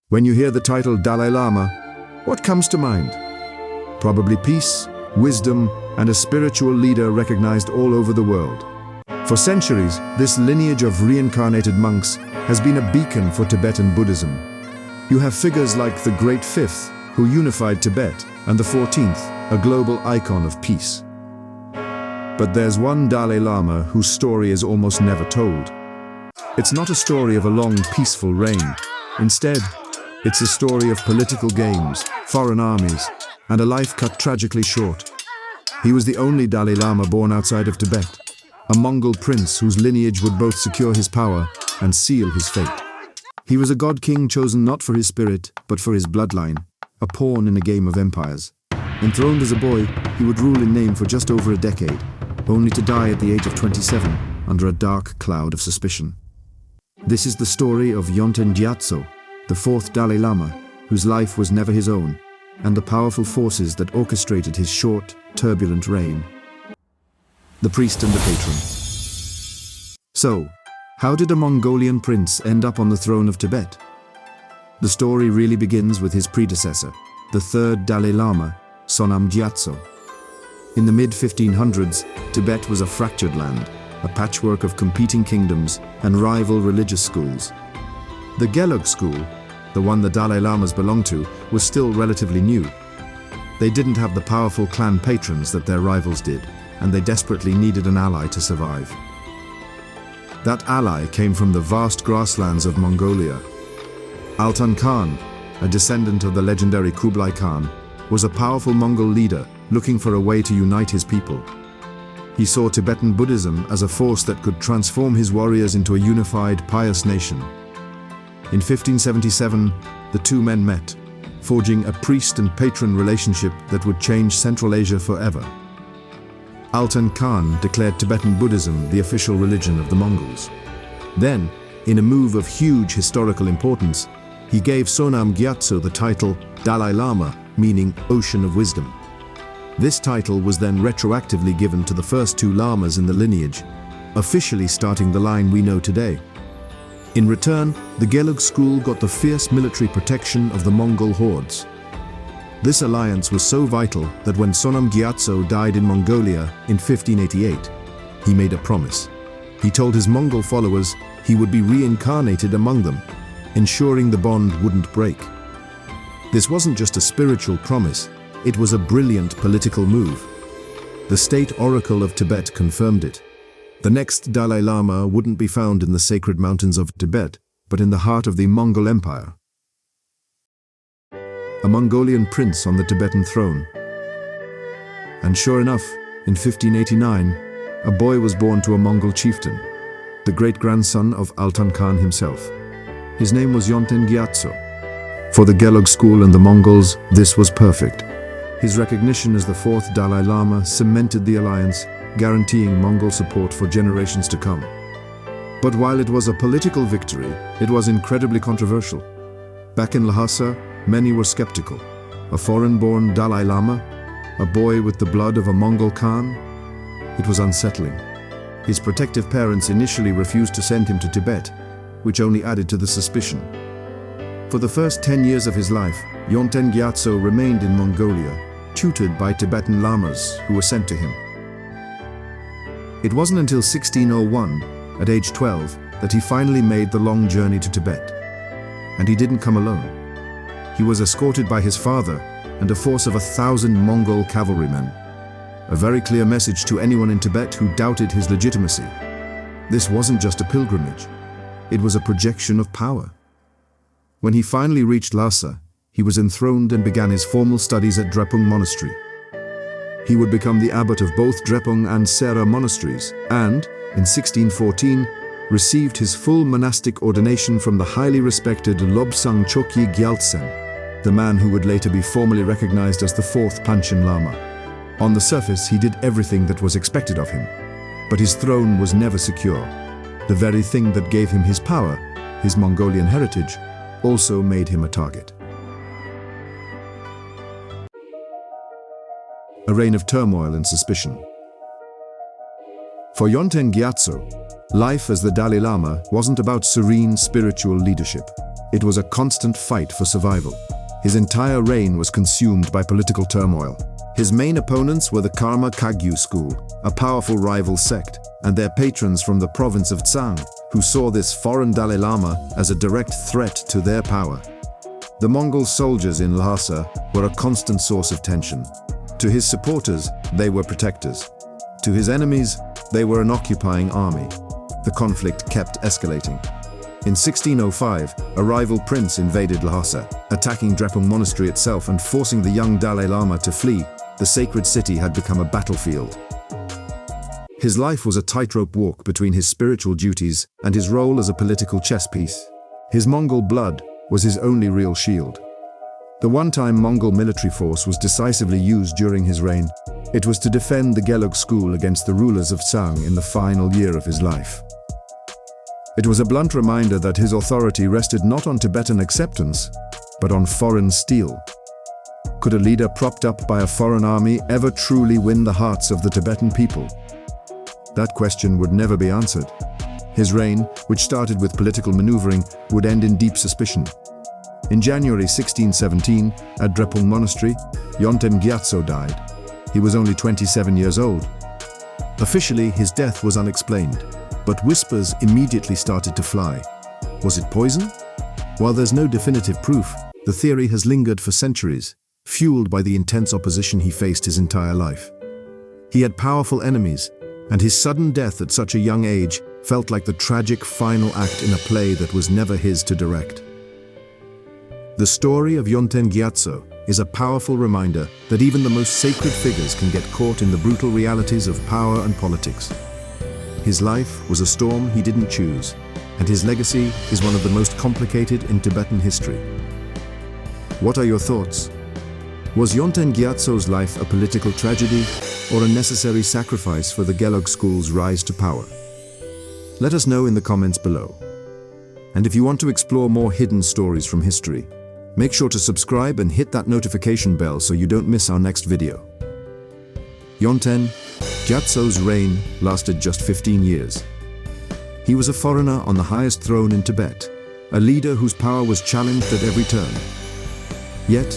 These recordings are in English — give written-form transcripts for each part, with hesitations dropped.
When you hear the title Dalai Lama, what comes to mind? Probably peace, wisdom, and a spiritual leader recognized all over the world. For centuries, this lineage of reincarnated monks has been a beacon for Tibetan Buddhism. You have figures like the Great Fifth, who unified Tibet, and the 14th, a global icon of peace. But there's one Dalai Lama whose story is almost never told. It's not a story of a long, peaceful reign. Instead, it's a story of political games, foreign armies, and a life cut tragically short. He was the only Dalai Lama born outside of Tibet, a Mongol prince whose lineage would both secure his power and seal his fate. He was a god king chosen not for his spirit, but for his bloodline, a pawn in a game of empires. Enthroned as a boy, he would rule in name for just over a decade, only to die at the age of 27 under a dark cloud of suspicion. This is the story of Yonten Gyatso, the fourth Dalai Lama, whose life was never his own, and the powerful forces that orchestrated his short, turbulent reign. The priest and the patron. So, how did a Mongolian prince end up on the throne of Tibet? The story really begins with his predecessor, the third Dalai Lama, Yonten Gyatso. In the mid-1500s, Tibet was a fractured land, a patchwork of competing kingdoms and rival religious schools. The Gelug school, the one the Dalai Lamas belonged to, was still relatively new. They didn't have the powerful clan patrons that their rivals did, and they desperately needed an ally to survive. That ally came from the vast grasslands of Mongolia. Altan Khan, a descendant of the legendary Kublai Khan, was a powerful Mongol leader looking for a way to unite his people. He saw Tibetan Buddhism as a force that could transform his warriors into a unified, pious nation. In 1577, the two men met, forging a priest and patron relationship that would change Central Asia forever. Altan Khan declared Tibetan Buddhism the official religion of the Mongols. Then, in a move of huge historical importance, he gave Yonten Gyatso the title Dalai Lama, meaning Ocean of Wisdom. This title was then retroactively given to the first two lamas in the lineage, officially starting the line we know today. In return, the Gelug school got the fierce military protection of the Mongol hordes. This alliance was so vital that when Yonten Gyatso died in Mongolia in 1588, he made a promise. He told his Mongol followers he would be reincarnated among them, ensuring the bond wouldn't break. This wasn't just a spiritual promise, it was a brilliant political move. The state oracle of Tibet confirmed it. The next Dalai Lama wouldn't be found in the sacred mountains of Tibet, but in the heart of the Mongol Empire. A Mongolian prince on the Tibetan throne. And sure enough, in 1589, a boy was born to a Mongol chieftain, the great-grandson of Altan Khan himself. His name was Yonten Gyatso. For the Gelug school and the Mongols, this was perfect. His recognition as the fourth Dalai Lama cemented the alliance, guaranteeing Mongol support for generations to come. But while it was a political victory, it was incredibly controversial. Back in Lhasa, many were skeptical. A foreign-born Dalai Lama? A boy with the blood of a Mongol Khan? It was unsettling. His protective parents initially refused to send him to Tibet, which only added to the suspicion. For the first 10 years of his life, Yonten Gyatso remained in Mongolia, tutored by Tibetan lamas who were sent to him. It wasn't until 1601, at age 12, that he finally made the long journey to Tibet. And he didn't come alone. He was escorted by his father and a force of 1,000 Mongol cavalrymen. A very clear message to anyone in Tibet who doubted his legitimacy. This wasn't just a pilgrimage. It was a projection of power. When he finally reached Lhasa, he was enthroned and began his formal studies at Drepung Monastery. He would become the abbot of both Drepung and Sera monasteries, and, in 1614, received his full monastic ordination from the highly respected Lobsang Chokyi Gyaltsen, the man who would later be formally recognized as the fourth Panchen Lama. On the surface, he did everything that was expected of him, but his throne was never secure. The very thing that gave him his power, his Mongolian heritage, also made him a target. A reign of turmoil and suspicion. For Yonten Gyatso, life as the Dalai Lama wasn't about serene spiritual leadership. It was a constant fight for survival. His entire reign was consumed by political turmoil. His main opponents were the Karma Kagyu school, a powerful rival sect, and their patrons from the province of Tsang, who saw this foreign Dalai Lama as a direct threat to their power. The Mongol soldiers in Lhasa were a constant source of tension. To his supporters, they were protectors. To his enemies, they were an occupying army. The conflict kept escalating. In 1605, a rival prince invaded Lhasa, attacking Drepung Monastery itself and forcing the young Dalai Lama to flee. The sacred city had become a battlefield. His life was a tightrope walk between his spiritual duties and his role as a political chess piece. His Mongol blood was his only real shield. The one-time Mongol military force was decisively used during his reign. It was to defend the Gelug school against the rulers of Tsang in the final year of his life. It was a blunt reminder that his authority rested not on Tibetan acceptance, but on foreign steel. Could a leader propped up by a foreign army ever truly win the hearts of the Tibetan people? That question would never be answered. His reign, which started with political maneuvering, would end in deep suspicion. In January 1617, at Drepung Monastery, Yonten Gyatso died. He was only 27 years old. Officially, his death was unexplained, but whispers immediately started to fly. Was it poison? While there's no definitive proof, the theory has lingered for centuries, fueled by the intense opposition he faced his entire life. He had powerful enemies, and his sudden death at such a young age felt like the tragic final act in a play that was never his to direct. The story of Yonten Gyatso is a powerful reminder that even the most sacred figures can get caught in the brutal realities of power and politics. His life was a storm he didn't choose, and his legacy is one of the most complicated in Tibetan history. What are your thoughts? Was Yonten Gyatso's life a political tragedy or a necessary sacrifice for the Gelug school's rise to power? Let us know in the comments below. And if you want to explore more hidden stories from history, make sure to subscribe and hit that notification bell so you don't miss our next video. Yonten Gyatso's reign lasted just 15 years. He was a foreigner on the highest throne in Tibet, a leader whose power was challenged at every turn. Yet,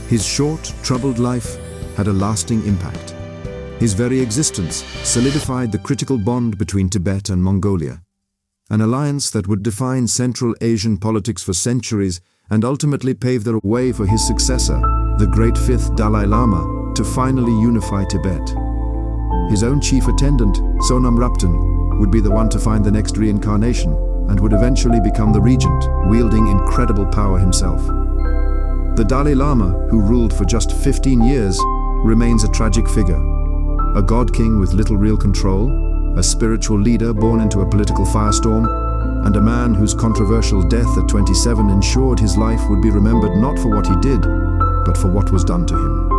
his short, troubled life had a lasting impact. His very existence solidified the critical bond between Tibet and Mongolia, an alliance that would define Central Asian politics for centuries and ultimately pave the way for his successor, the great fifth Dalai Lama, to finally unify Tibet. His own chief attendant, Sonam Rapten, would be the one to find the next reincarnation and would eventually become the regent, wielding incredible power himself. The Dalai Lama, who ruled for just 15 years, remains a tragic figure. A god-king with little real control, a spiritual leader born into a political firestorm, and a man whose controversial death at 27 ensured his life would be remembered not for what he did, but for what was done to him.